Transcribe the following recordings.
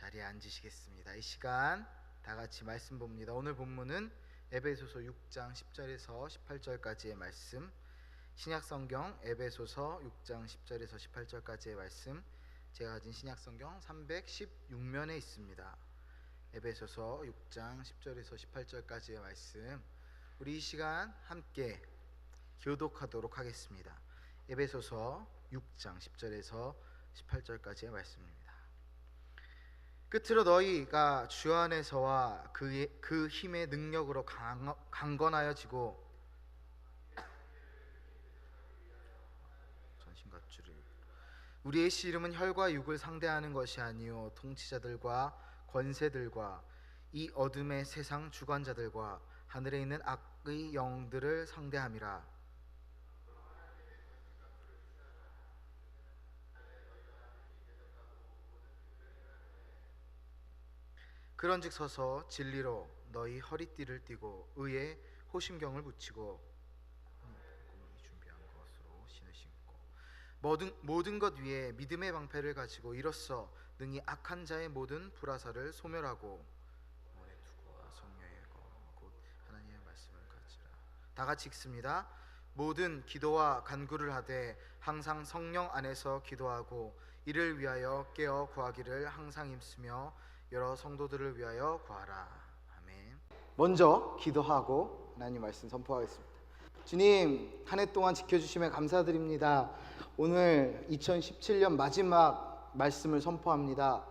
자리에 앉으시겠습니다. 이 시간 다 같이 말씀 봅니다. 오늘 본문은 에베소서 6장 10절에서 18절까지의 말씀, 신약성경 에베소서 6장 10절에서 18절까지의 말씀, 제가 가진 신약성경 316면에 있습니다. 에베소서 6장 10절에서 18절까지의 말씀, 우리 이 시간 함께 교독하도록 하겠습니다. 에베소서 6장 10절에서 18절까지의 말씀입니다. 끝으로 너희가 주 안에서와 그 힘의 능력으로 강건하여지고 전신갑주를, 우리의 씨 이름은 혈과 육을 상대하는 것이 아니요 통치자들과 권세들과 이 어둠의 세상 주관자들과 하늘에 있는 악의 영들을 상대함이라. 그런즉 서서 진리로 너희 허리띠를 띠고 의에 호심경을 붙이고 준비한 것으로 신을 신고 모든 것 위에 믿음의 방패를 가지고 이로써 능히 악한 자의 모든 불화살을 소멸하고 몸에 두고 성령의 검 곧 하나님의 말씀을 가지라. 다 같이 읽습니다. 모든 기도와 간구를 하되 항상 성령 안에서 기도하고 이를 위하여 깨어 구하기를 항상 힘쓰며 여러 성도들을 위하여 구하라. 아멘. 먼저 기도하고 하나님 말씀 선포하겠습니다. 주님, 한 해 동안 지켜주심에 감사드립니다. 오늘 2017년 마지막 말씀을 선포합니다.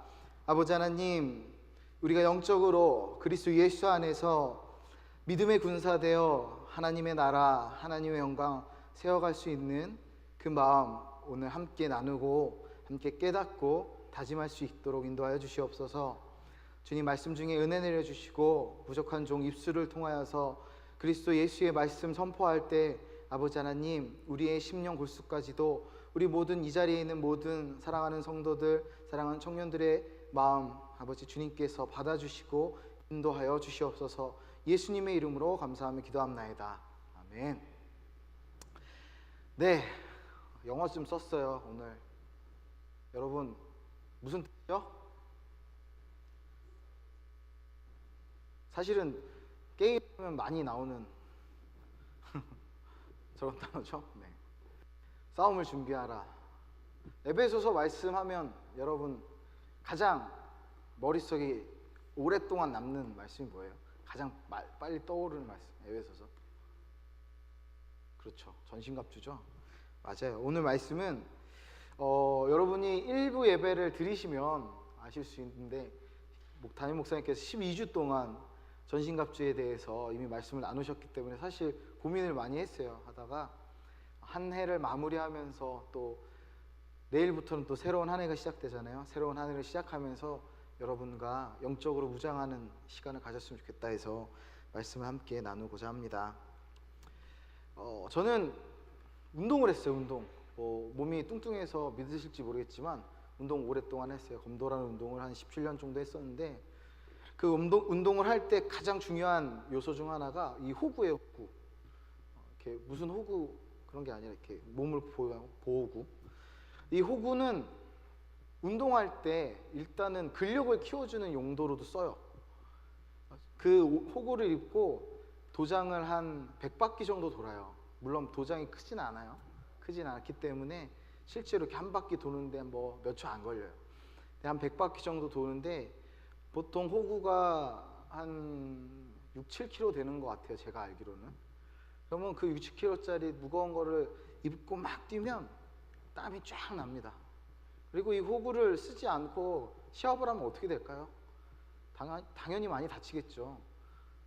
아버지 하나님, 우리가 영적으로 그리스도 예수 안에서 믿음의 군사되어 하나님의 나라, 하나님의 영광 세워갈 수 있는 그 마음 오늘 함께 나누고 함께 깨닫고 다짐할 수 있도록 인도하여 주시옵소서. 주님, 말씀 중에 은혜 내려주시고 부족한 종 입술을 통하여서 그리스도 예수의 말씀 선포할 때 아버지 하나님, 우리의 심령 골수까지도 우리 모든 이 자리에 있는 모든 사랑하는 성도들, 사랑하는 청년들의 마음 아버지 주님께서 받아주시고 인도하여 주시옵소서. 예수님의 이름으로 감사하며 기도합나이다. 아멘. 네, 영어 좀 썼어요 오늘. 여러분 무슨 뜻이죠? 사실은 게임하면 많이 나오는 저런 단어죠. 네. 싸움을 준비하라. 에베소서 말씀하면 여러분 가장 머릿속에 오랫동안 남는 말씀이 뭐예요? 가장 빨리 떠오르는 말씀, 에베소서. 그렇죠, 전신갑주죠. 맞아요. 오늘 말씀은 여러분이 일부 예배를 드리시면 아실 수 있는데 담임 목사님께서 12주 동안 전신갑주에 대해서 이미 말씀을 나누셨기 때문에 사실 고민을 많이 했어요. 하다가 한 해를 마무리하면서 또 내일부터는 또 새로운 한 해가 시작되잖아요. 새로운 한 해를 시작하면서 여러분과 영적으로 무장하는 시간을 가졌으면 좋겠다 해서 말씀을 함께 나누고자 합니다. 저는 운동을 했어요. 운동. 몸이 뚱뚱해서 믿으실지 모르겠지만 운동 오랫동안 했어요. 검도라는 운동을 한 17년 정도 했었는데 그 운동을 할 때 가장 중요한 요소 중 하나가 이 호구예요. 호구. 이렇게 무슨 호구 그런 게 아니라 이렇게 몸을 보호구. 이 호구는 운동할 때 일단은 근력을 키워주는 용도로도 써요. 그 호구를 입고 도장을 한 100바퀴 정도 돌아요. 물론 도장이 크진 않아요. 크진 않기 때문에 실제로 이렇게 한 바퀴 도는데 뭐 몇 초 안 걸려요. 한 100바퀴 정도 도는데 보통 호구가 한 6, 7kg 되는 것 같아요. 제가 알기로는. 그러면 그 6, 7kg짜리 무거운 거를 입고 막 뛰면 땀이 쫙 납니다. 그리고 이 호구를 쓰지 않고 시합을 하면 어떻게 될까요? 당연히 많이 다치겠죠.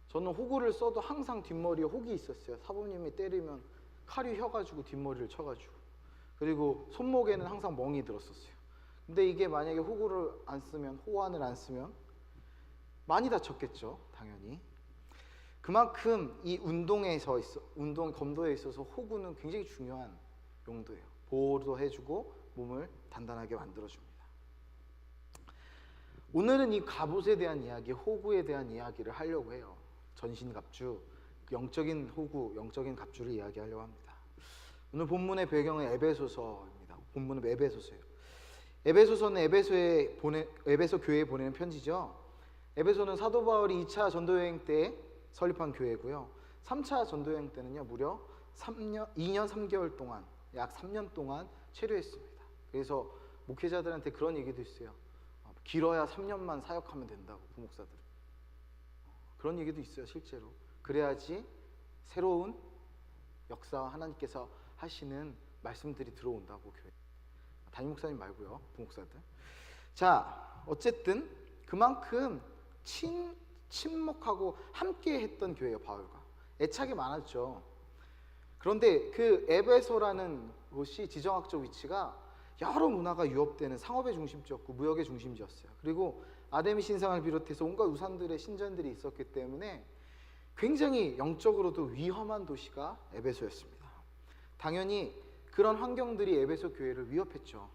저는 호구를 써도 항상 뒷머리에 혹이 있었어요. 사부님이 때리면 칼이 휘어가지고 뒷머리를 쳐가지고. 그리고 손목에는 항상 멍이 들었었어요. 근데 이게 만약에 호구를 안 쓰면, 호환을 안 쓰면 많이 다쳤겠죠. 당연히. 그만큼 이 운동 검도에 있어서 호구는 굉장히 중요한 용도예요. 보호도 해주고 몸을 단단하게 만들어줍니다. 오늘은 이 갑옷에 대한 이야기, 호구에 대한 이야기를 하려고 해요. 전신갑주, 영적인 호구, 영적인 갑주를 이야기하려고 합니다. 오늘 본문의 배경은 에베소서입니다. 본문은 에베소서예요. 에베소서는 에베소 교회에 보내는 편지죠. 에베소는 사도 바울이 2차 전도 여행 때 설립한 교회고요. 3차 전도 여행 때는요 무려 2년 3개월 동안, 약 3년 동안 체류했습니다. 그래서 목회자들한테 그런 얘기도 있어요. 길어야 3년만 사역하면 된다고, 부목사들은. 그런 얘기도 있어요, 실제로. 그래야지 새로운 역사와 하나님께서 하시는 말씀들이 들어온다고, 교회. 담임 목사님 말고요, 부목사들. 자, 어쨌든 그만큼 친목하고 함께 했던 교회예요, 바울과. 애착이 많았죠. 그런데 그 에베소라는 곳이 지정학적 위치가 여러 문화가 유업되는 상업의 중심지였고 무역의 중심지였어요. 그리고 아데미 신상을 비롯해서 온갖 우상들의 신전들이 있었기 때문에 굉장히 영적으로도 위험한 도시가 에베소였습니다. 당연히 그런 환경들이 에베소 교회를 위협했죠.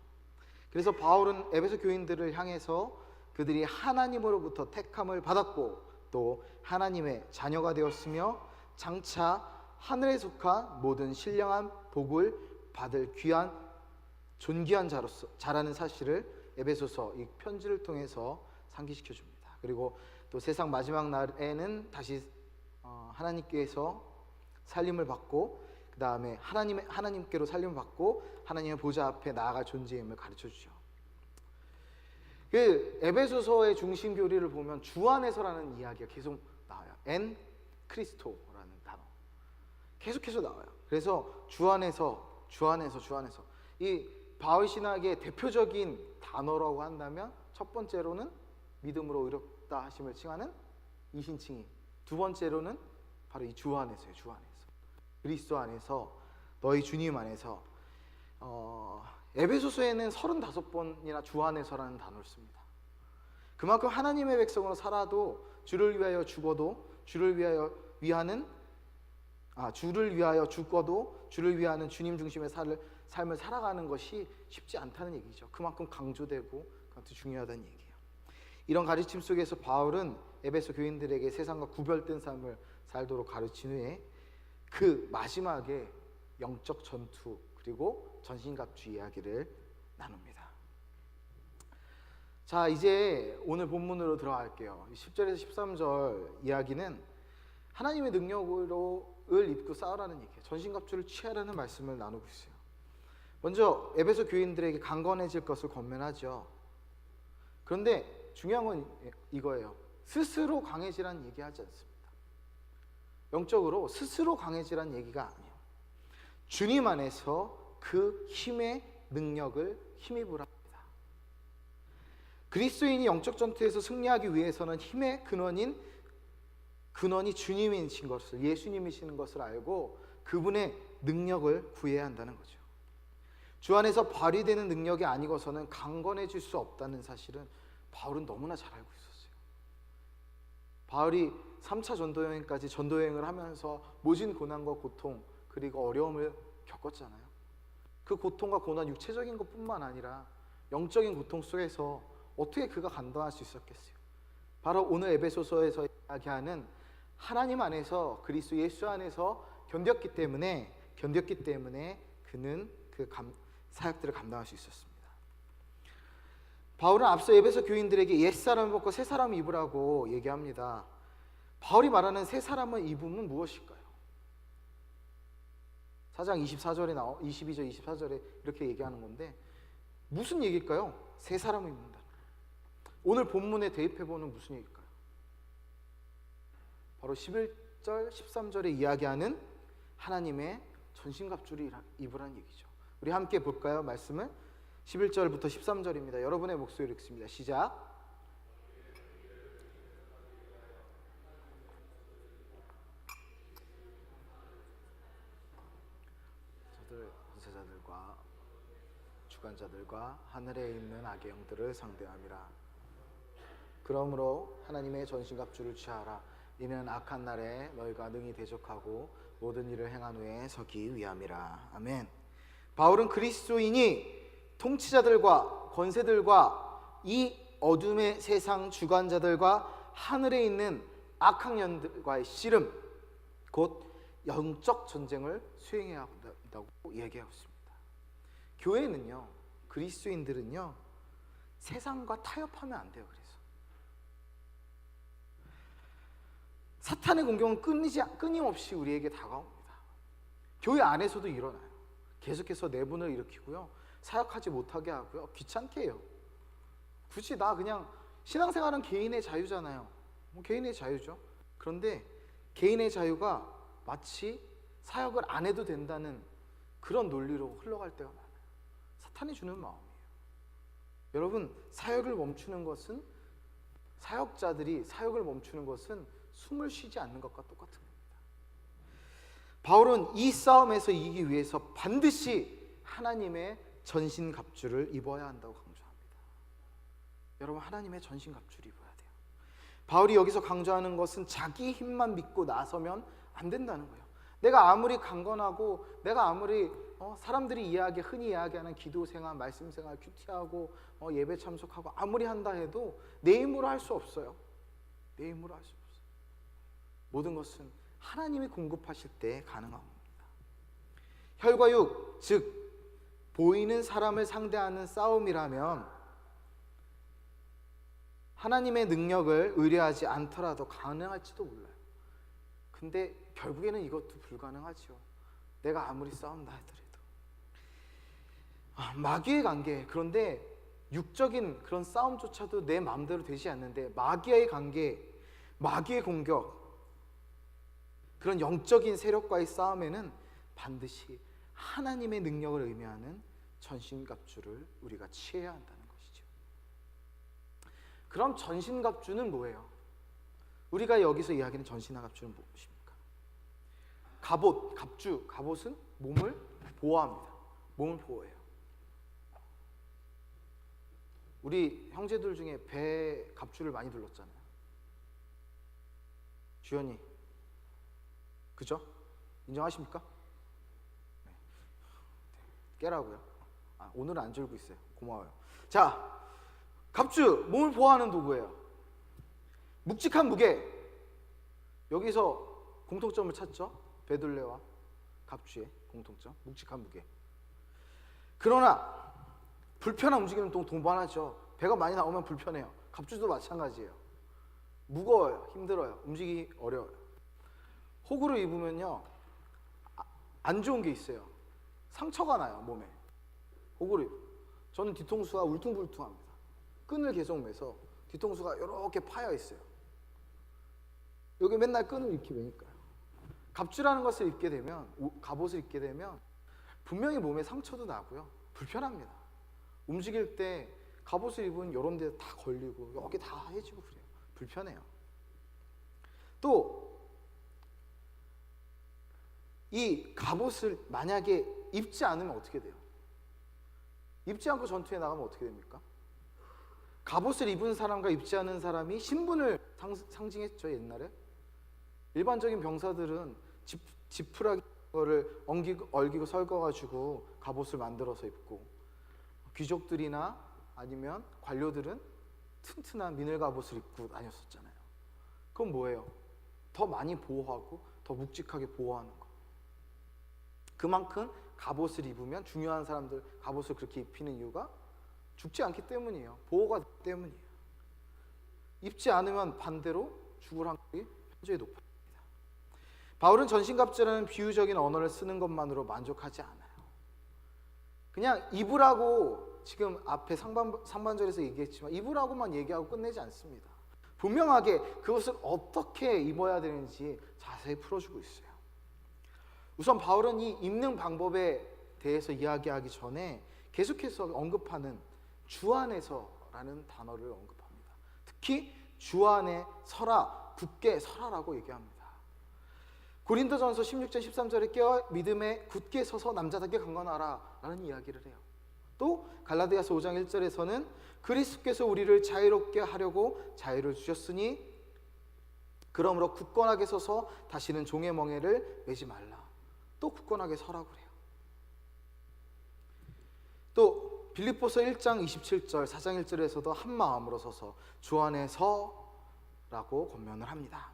그래서 바울은 에베소 교인들을 향해서 그들이 하나님으로부터 택함을 받았고 또 하나님의 자녀가 되었으며 장차 하늘에 속한 모든 신령한 복을 받을 귀한 존귀한 자라는 사실을 에베소서 이 편지를 통해서 상기시켜 줍니다. 그리고 또 세상 마지막 날에는 다시 하나님께서 살림을 받고 그 다음에 하나님께로 살림을 받고 하나님의 보좌 앞에 나아갈 존재임을 가르쳐 주죠. 그 에베소서의 중심 교리를 보면 주 안에서라는 이야기가 계속 나와요. 엔 크리스토라는 단어 계속해서 나와요. 그래서 주 안에서 이 바울 신학의 대표적인 단어라고 한다면 첫 번째로는 믿음으로 의롭다 하심을 칭하는 이신칭의, 두 번째로는 바로 이 주 안에서예요. 주 안에서, 그리스도 안에서, 너희 주님 안에서. 에베소서에는 35번이나 주 안에서라는 단어를 씁니다. 그만큼 하나님의 백성으로 살아도 주를 위하여 죽어도 주를 위하여 죽어도 주를 위하는 주님 중심의 삶을 살아가는 것이 쉽지 않다는 얘기죠. 그만큼 강조되고 그만큼 중요하다는 얘기예요. 이런 가르침 속에서 바울은 에베소 교인들에게 세상과 구별된 삶을 살도록 가르친 후에 그 마지막에 영적 전투 그리고 전신갑주 이야기를 나눕니다. 자, 이제 오늘 본문으로 들어갈게요. 10절에서 13절 이야기는 하나님의 능력을 입고 싸우라는 얘기예요. 전신갑주를 취하라는 말씀을 나누고 있어요. 먼저 에베소 교인들에게 강건해질 것을 권면하죠. 그런데 중요한 건 이거예요. 스스로 강해지라는 얘기하지 않습니다. 영적으로 스스로 강해지라는 얘기가 아니에요. 주님 안에서 그 힘의 능력을 힘입으라 합니다. 그리스도인이 영적 전투에서 승리하기 위해서는 힘의 근원이 주님이신 것을, 예수님이시는 것을 알고 그분의 능력을 구해야 한다는 거죠. 주 안에서 발휘되는 능력이 아니고서는 강건해질 수 없다는 사실은 바울은 너무나 잘 알고 있었어요. 바울이 3차 전도여행까지 전도여행을 하면서 모진 고난과 고통 그리고 어려움을 겪었잖아요. 그 고통과 고난, 육체적인 것뿐만 아니라 영적인 고통 속에서 어떻게 그가 감당할 수 있었겠어요? 바로 오늘 에베소서에서 이야기하는 하나님 안에서, 그리스도 예수 안에서 견뎠기 때문에 그는 그 사역들을 감당할 수 있었습니다. 바울은 앞서 에베소 교인들에게 옛사람을 벗고 새사람을 입으라고 얘기합니다. 바울이 말하는 새사람을 입음은 무엇일까요? 4장 22절 24절에 이렇게 얘기하는 건데 무슨 얘기일까요? 새사람을 입는다. 오늘 본문에 대입해보는 무슨 얘기일까요? 바로 11절 13절에 이야기하는 하나님의 전신갑주를 입으라는 얘기죠. 우리 함께 볼까요? 말씀을 11절부터 13절입니다. 여러분의 목소리로 읽습니다. 시작. 권세자들과 주관자들과 하늘에 있는 악의 영들을 상대함이라. 그러므로 하나님의 전신갑주를 취하라. 이는 악한 날에 너희가 능히 대적하고 모든 일을 행한 후에 서기 위함이라. 아멘. 바울은 그리스도인이 통치자들과 권세들과 이 어둠의 세상 주관자들과 하늘에 있는 악한 영들과의 씨름, 곧 영적 전쟁을 수행해야 한다고 얘기하고 있습니다. 교회는요, 그리스도인들은요, 세상과 타협하면 안 돼요. 그래서 사탄의 공격은 끊임없이 우리에게 다가옵니다. 교회 안에서도 일어나요. 계속해서 내분을 일으키고요, 사역하지 못하게 하고요, 귀찮게 해요. 굳이 나 그냥 신앙생활은 개인의 자유잖아요. 개인의 자유죠. 그런데 개인의 자유가 마치 사역을 안 해도 된다는 그런 논리로 흘러갈 때가 많아요. 사탄이 주는 마음이에요. 여러분, 사역자들이 사역을 멈추는 것은 숨을 쉬지 않는 것과 똑같은 겁니다. 바울은 이 싸움에서 이기기 위해서 반드시 하나님의 전신갑주를 입어야 한다고 강조합니다. 여러분, 하나님의 전신갑주를 입어야 돼요. 바울이 여기서 강조하는 것은 자기 힘만 믿고 나서면 안 된다는 거예요. 내가 아무리 강건하고, 내가 아무리 사람들이 흔히 이야기하는 기도생활, 말씀생활, 큐티하고 예배 참석하고 아무리 한다 해도 내 힘으로 할 수 없어요. 내 힘으로 할 수 없어요. 모든 것은 하나님이 공급하실 때 가능한 겁니다. 혈과 육, 즉 보이는 사람을 상대하는 싸움이라면 하나님의 능력을 의뢰하지 않더라도 가능할지도 몰라요. 근데 결국에는 이것도 불가능하죠. 내가 아무리 싸운다 하더라도. 마귀의 관계, 그런데 육적인 그런 싸움조차도 내 마음대로 되지 않는데 마귀의 관계, 마귀의 공격, 그런 영적인 세력과의 싸움에는 반드시 하나님의 능력을 의미하는 전신갑주를 우리가 취해야 한다는 것이죠. 그럼 전신갑주는 뭐예요? 우리가 여기서 이야기하는 전신갑주는 무엇입니까? 갑옷은 몸을 보호합니다. 몸을 보호해요. 우리 형제들 중에 배 갑주를 많이 둘렀잖아요. 주연이, 그죠? 인정하십니까? 네. 깨라고요? 오늘은 안 졸고 있어요. 고마워요. 자, 갑주, 몸을 보호하는 도구예요. 묵직한 무게. 여기서 공통점을 찾죠? 베둘레와 갑주의 공통점, 묵직한 무게. 그러나 불편한 움직임은 또 동반하죠. 배가 많이 나오면 불편해요. 갑주도 마찬가지예요. 무거워요. 힘들어요. 움직이기 어려워요. 호구를 입으면요, 안 좋은 게 있어요. 상처가 나요, 몸에. 호구를 입으면. 저는 뒤통수가 울퉁불퉁합니다. 끈을 계속 매서 뒤통수가 이렇게 파여 있어요. 여기 맨날 끈을 이렇게 매니까요. 갑주라는 것을 입게 되면, 갑옷을 입게 되면 분명히 몸에 상처도 나고요, 불편합니다. 움직일 때 갑옷을 입으면 이런 데 다 걸리고 여기 다 해지고 그래요. 불편해요. 또 이 갑옷을 만약에 입지 않으면 어떻게 돼요? 입지 않고 전투에 나가면 어떻게 됩니까? 갑옷을 입은 사람과 입지 않은 사람이 신분을 상징했죠. 옛날에 일반적인 병사들은 지푸라기를 얽이고 설거가지고 갑옷을 만들어서 입고, 귀족들이나 아니면 관료들은 튼튼한 비늘 갑옷을 입고 다녔었잖아요. 그건 뭐예요? 더 많이 보호하고 더 묵직하게 보호하는 거. 그만큼 갑옷을 입으면, 중요한 사람들 갑옷을 그렇게 입히는 이유가 죽지 않기 때문이에요. 보호가 되기 때문이에요. 입지 않으면 반대로 죽을 확률이 현저히 높습니다. 바울은 전신갑주라는 비유적인 언어를 쓰는 것만으로 만족하지 않아요. 그냥 입으라고, 지금 앞에 상반절에서 얘기했지만 입으라고만 얘기하고 끝내지 않습니다. 분명하게 그것을 어떻게 입어야 되는지 자세히 풀어주고 있어요. 우선 바울은 이 입는 방법에 대해서 이야기하기 전에 계속해서 언급하는 주 안에서라는 단어를 언급합니다. 특히 주 안에 서라, 굳게 서라라고 얘기합니다. 고린도전서 16장 13절에 깨어 믿음에 굳게 서서 남자답게 강건하라 라는 이야기를 해요. 또 갈라디아서 5장 1절에서는 그리스도께서 우리를 자유롭게 하려고 자유를 주셨으니 그러므로 굳건하게 서서 다시는 종의 멍에를 매지 말라. 또 굳건하게 서라고 그래요. 또 빌립보서 1장 27절, 4장 1절에서도 한 마음으로 서서 주 안에 서라고 권면을 합니다.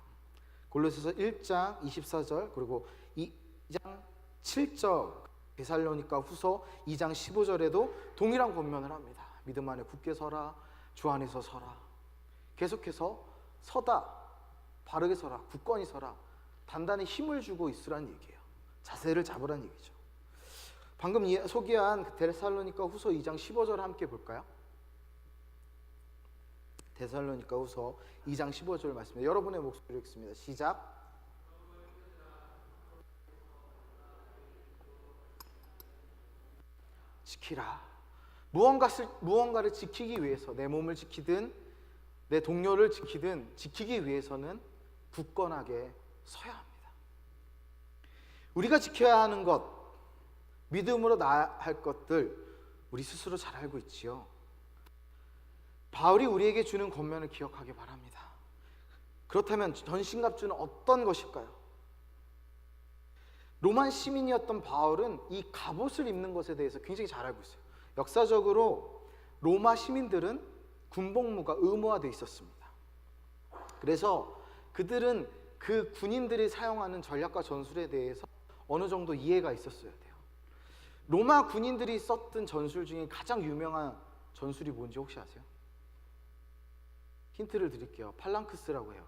골로새서 1장 24절, 그리고 2장 7절, 데살로니가 후서 2장 15절에도 동일한 권면을 합니다. 믿음 안에 굳게 서라. 주 안에서 서라. 계속해서 서다. 바르게 서라. 굳건히 서라. 단단히 힘을 주고 있으란 얘기예요. 자세를 잡으란 얘기죠. 방금 소개한 데살로니가 후서 2장 15절 함께 볼까요? 데살로니가 후서 2장 15절 말씀입니다. 여러분의 목소리로 읽습니다. 시작. 지키라. 무언가를 지키기 위해서, 내 몸을 지키든 내 동료를 지키기 위해서는 굳건하게 서야 합니다. 우리가 지켜야 하는 것, 믿음으로 나아야 할 것들 우리 스스로 잘 알고 있지요. 바울이 우리에게 주는 권면을 기억하기 바랍니다. 그렇다면 전신갑주는 어떤 것일까요? 로마 시민이었던 바울은 이 갑옷을 입는 것에 대해서 굉장히 잘 알고 있어요. 역사적으로 로마 시민들은 군복무가 의무화되어 있었습니다. 그래서 그들은 그 군인들이 사용하는 전략과 전술에 대해서 어느 정도 이해가 있었어야 돼요. 로마 군인들이 썼던 전술 중에 가장 유명한 전술이 뭔지 혹시 아세요? 힌트를 드릴게요. 팔랑크스라고 해요.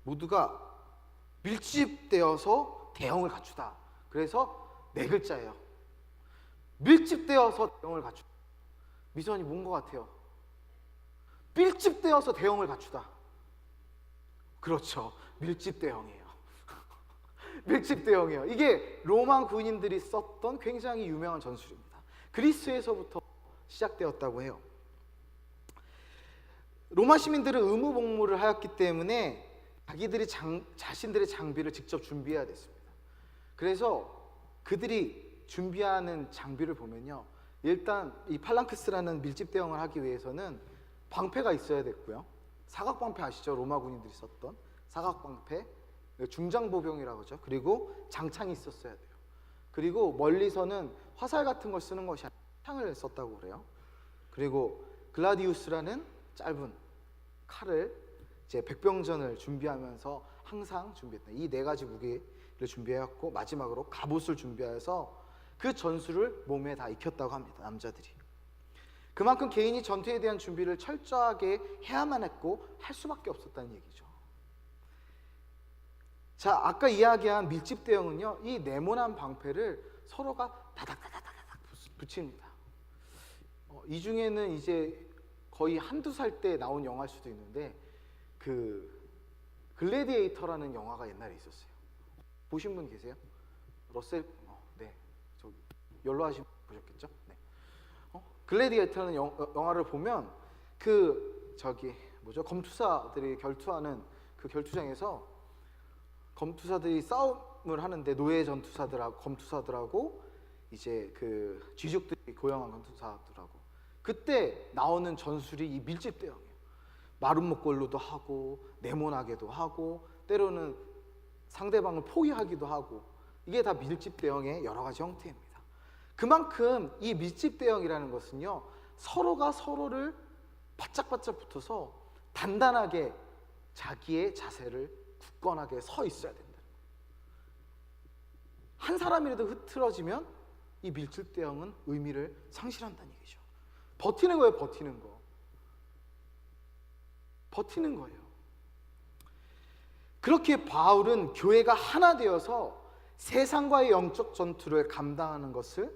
모두가 밀집되어서 대형을 갖추다. 그래서 네 글자예요. 밀집되어서 대형을 갖추다. 미선이 뭔 것 같아요? 밀집되어서 대형을 갖추다. 그렇죠. 밀집대형이에요. 밀집대형이에요. 이게 로마 군인들이 썼던 굉장히 유명한 전술입니다. 그리스에서부터 시작되었다고 해요. 로마 시민들은 의무 복무를 하였기 때문에 자기들이 자신들의 장비를 직접 준비해야 됐습니다. 그래서 그들이 준비하는 장비를 보면요, 일단 이 팔랑크스라는 밀집 대형을 하기 위해서는 방패가 있어야 됐고요. 사각방패 아시죠? 로마 군인들이 썼던 사각방패, 중장보병이라고 하죠. 그리고 장창이 있었어야 돼요. 그리고 멀리서는 화살 같은 걸 쓰는 것이 아니라 창을 썼다고 그래요. 그리고 글라디우스라는 짧은 칼을 이제 백병전을 준비하면서 항상 준비했다. 이 네 가지 무기를 준비해왔고, 마지막으로 갑옷을 준비해서 그 전술을 몸에 다 익혔다고 합니다. 남자들이. 그만큼 개인이 전투에 대한 준비를 철저하게 해야만 했고 할 수밖에 없었다는 얘기죠. 자, 아까 이야기한 밀집 대형은요, 이 네모난 방패를 서로가 다닥다닥다닥 붙입니다. 이 중에는 이제 거의 한두 살 때 나온 영화일 수도 있는데, 그 글래디에이터라는 영화가 옛날에 있었어요. 보신 분 계세요? 러셀, 네, 저기 연로하신 분 보셨겠죠? 네. 글래디에이터라는 영화를 보면 검투사들이 결투하는 그 결투장에서 검투사들이 싸움을 하는데, 노예 전투사들하고 검투사들하고 이제 그 쥐족들이 고용한 검투사들하고, 그때 나오는 전술이 이 밀집 대형이에요. 마른 목걸로도 하고 네모나게도 하고 때로는 상대방을 포위하기도 하고, 이게 다 밀집 대형의 여러 가지 형태입니다. 그만큼 이 밀집 대형이라는 것은요, 서로가 서로를 바짝바짝 붙어서 단단하게 자기의 자세를 굳건하게 서 있어야 된다. 한 사람이라도 흐트러지면 이 밀집 대형은 의미를 상실한다는 얘기죠. 버티는 거예요. 버티는 거예요. 그렇게 바울은 교회가 하나 되어서 세상과의 영적 전투를 감당하는 것을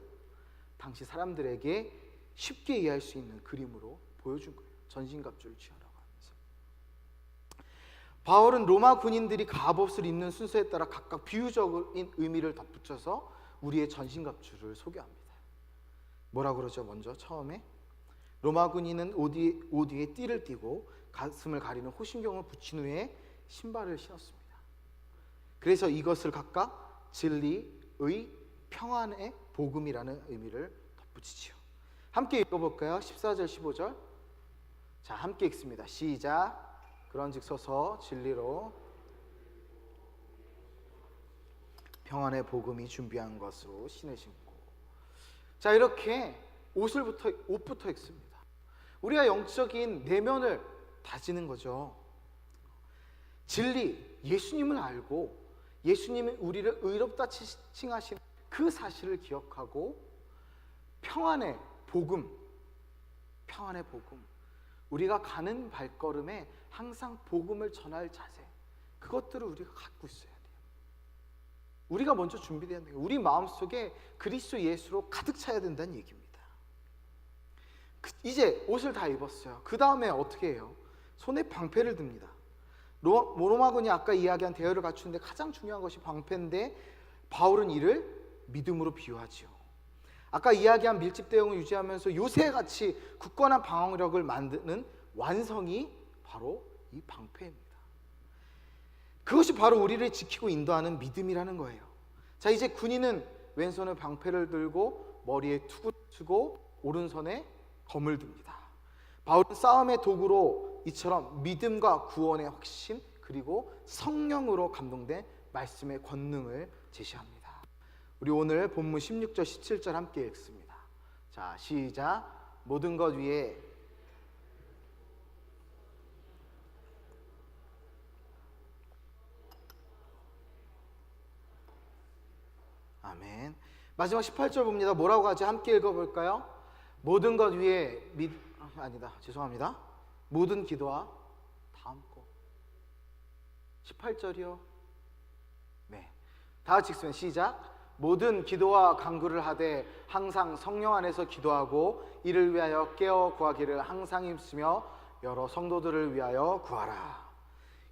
당시 사람들에게 쉽게 이해할 수 있는 그림으로 보여준 거예요. 전신갑주를 취하라고 하면서. 바울은 로마 군인들이 갑옷을 입는 순서에 따라 각각 비유적인 의미를 덧붙여서 우리의 전신갑주를 소개합니다. 뭐라고 그러죠? 먼저 처음에 로마 군인은 옷 위에 띠를 띠고 가슴을 가리는 호신경을 붙인 후에 신발을 신었습니다. 그래서 이것을 각각 진리의 평안의 복음이라는 의미를 덧붙이지요. 함께 읽어볼까요? 14절 15절. 자, 함께 읽습니다. 시작. 그런즉 서서 진리로 평안의 복음이 준비한 것으로 신을 신고. 자, 이렇게 옷부터 읽습니다. 우리가 영적인 내면을 다지는 거죠. 진리, 예수님을 알고 예수님이 우리를 의롭다 칭하신 그 사실을 기억하고 평안의 복음, 평안의 복음. 우리가 가는 발걸음에 항상 복음을 전할 자세, 그것들을 우리가 갖고 있어야 돼요. 우리가 먼저 준비돼야 돼요. 우리 마음속에 그리스도 예수로 가득 차야 된다는 얘기입니다. 이제 옷을 다 입었어요. 그 다음에 어떻게 해요? 손에 방패를 듭니다. 로마군이 아까 이야기한 대열을 갖추는데 가장 중요한 것이 방패인데, 바울은 이를 믿음으로 비유하지요. 아까 이야기한 밀집 대응을 유지하면서 요새같이 굳건한 방어력을 만드는 완성이 바로 이 방패입니다. 그것이 바로 우리를 지키고 인도하는 믿음이라는 거예요. 자, 이제 군인은 왼손에 방패를 들고 머리에 투구를 쓰고 오른손에 검을 듭니다. 바울은 싸움의 도구로 이처럼 믿음과 구원의 확신, 그리고 성령으로 감동된 말씀의 권능을 제시합니다. 우리 오늘 본문 16절 17절 함께 읽습니다. 자, 시작. 모든 것 위에 아멘. 마지막 18절 봅니다. 뭐라고 하지? 함께 읽어볼까요? 모든 것 위에 죄송합니다. 모든 기도와 다음 거 18절이요. 네, 다 같이 읽습니다. 시작. 모든 기도와 간구를 하되 항상 성령 안에서 기도하고 이를 위하여 깨어 구하기를 항상 힘쓰며 여러 성도들을 위하여 구하라.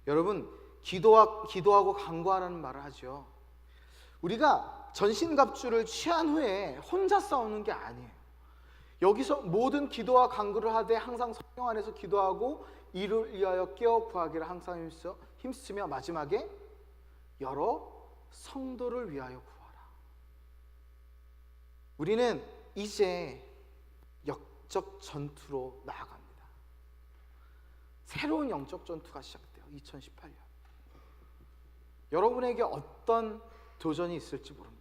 여러분, 기도하고 간구하라는 말을 하죠. 우리가 전신갑주를 취한 후에 혼자 싸우는 게 아니에요. 여기서 모든 기도와 간구를 하되 항상 성령 안에서 기도하고 이를 위하여 깨어 구하기를 항상 힘쓰며 마지막에 여러 성도를 위하여 구하라. 우리는 이제 영적 전투로 나아갑니다. 새로운 영적 전투가 시작돼요. 2018년. 여러분에게 어떤 도전이 있을지 모릅니다.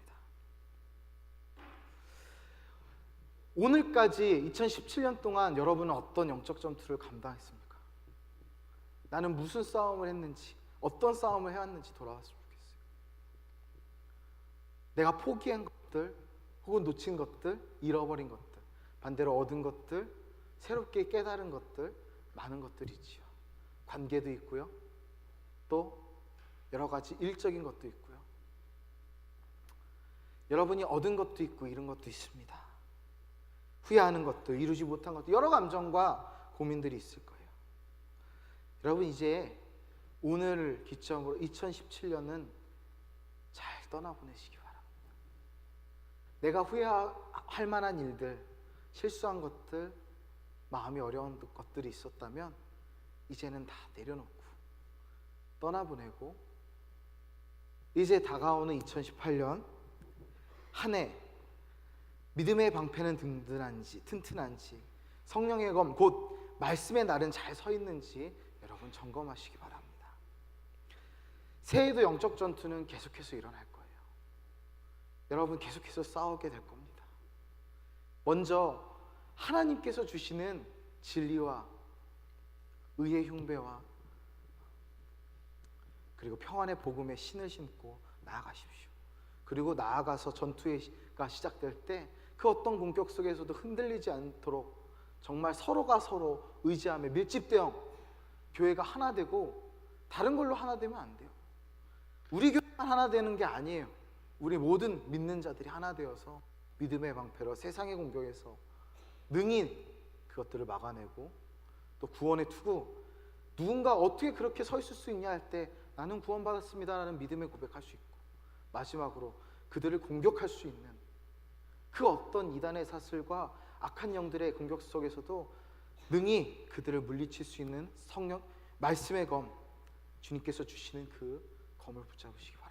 오늘까지 2017년 동안 여러분은 어떤 영적 전투를 감당했습니까? 나는 무슨 싸움을 했는지, 어떤 싸움을 해왔는지 돌아왔으면 좋겠어요. 내가 포기한 것들, 혹은 놓친 것들, 잃어버린 것들, 반대로 얻은 것들, 새롭게 깨달은 것들, 많은 것들이지요. 관계도 있고요, 또 여러 가지 일적인 것도 있고요. 여러분이 얻은 것도 있고 잃은 것도 있습니다. 후회하는 것도, 이루지 못한 것도, 여러 감정과 고민들이 있을 거예요. 여러분, 이제 오늘을 기점으로 2017년은 잘 떠나보내시기 바랍니다. 내가 후회할 만한 일들, 실수한 것들, 마음이 어려운 것들이 있었다면 이제는 다 내려놓고 떠나보내고, 이제 다가오는 2018년 한 해 믿음의 방패는 튼튼한지, 성령의 검 곧 말씀의 날은 잘 서 있는지 여러분 점검하시기 바랍니다. 새해에도 영적 전투는 계속해서 일어날 거예요. 여러분, 계속해서 싸우게 될 겁니다. 먼저 하나님께서 주시는 진리와 의의 흉배와 그리고 평안의 복음의 신을 신고 나아가십시오. 그리고 나아가서 전투가 시작될 때 그 어떤 공격 속에서도 흔들리지 않도록 정말 서로가 서로 의지하며 밀집대응, 교회가 하나 되고, 다른 걸로 하나 되면 안 돼요. 우리 교회만 하나 되는 게 아니에요. 우리 모든 믿는 자들이 하나 되어서 믿음의 방패로 세상의 공격에서 능히 그것들을 막아내고, 또 구원의 투구, 누군가 어떻게 그렇게 서 있을 수 있냐 할 때 나는 구원받았습니다라는 믿음의 고백할 수 있고, 마지막으로 그들을 공격할 수 있는 그 어떤 이단의 사슬과 악한 영들의 공격 속에서도 능히 그들을 물리칠 수 있는 성령, 말씀의 검, 주님께서 주시는 그 검을 붙잡으시기 바랍니다.